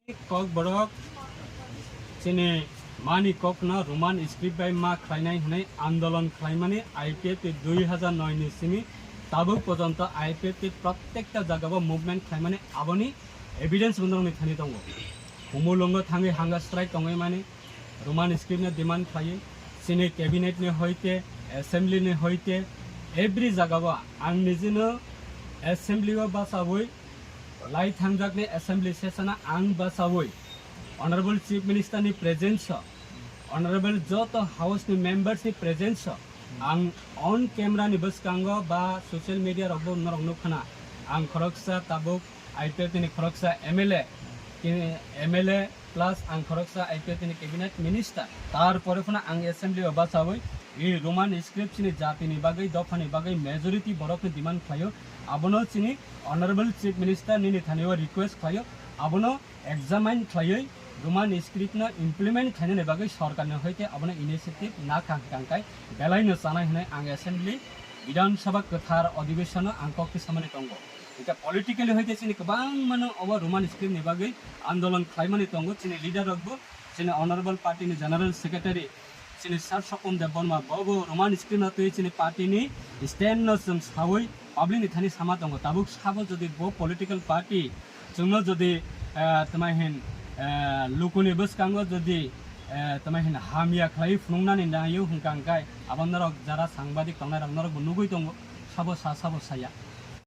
kok borok sini mani kok na roman script by ma khlainai hunai আন্দোলন khlaimani IPF 2009 ni simi tabu পর্যন্ত IPF প্রত্যেকটা জায়গায় movement khlaimani aboni evidence বন্ধনি থানি দङ হুমুলঙ্গ থাঙ্গি হাঙ্গা স্ট্রাইক দङै মানে roman script ne demand khlai sini cabinet ne hoite assembly ne hoite every জায়গায় আং নিজেনো assembly wa basaboi lai thangjak ne assembly session ang basaboi honorable chief minister ni presence honorable joto house ni members ni presence ang on camera ni baskango ba social media robo norong khana ang khoroksa tabuk IPF ni khoroksa MLA plus ang khoroksa IPF ni cabinet minister tar pore khana ang assembly wa basaboi এই Roman script ni জাতি ni bagai দফা ni bagai majority borok ni demand khlayo abono chini honorable chief minister ni thanio request khlayo abono examine khlai roman script na implement khaine ni bagai sarkar ni hoite abono initiative na kangkai belai no sanai hne ang assembly বিধান সভা কথার অধিবেশন আংককে সামনে তঙ্গ এটা politically হইতে চিনি গোবাং মানে of Roman script ni bagai আন্দোলন খাইমানি তঙ্গ চিনি লিডার রগবো চিনি honourable party ni general secretary sini sar sokon de bonma bobo roman screen na tui sini party ni stand no sum sawoi public ni thani sama tongo tabuk sabo jodi bo political party jungno jodi tamai hen lukuni buskango jodi tamai hen hamia khlai funungna ni nayo hungkang kai abandarok jara sangbadik tongnai rangnarok nugui tongo sabo saya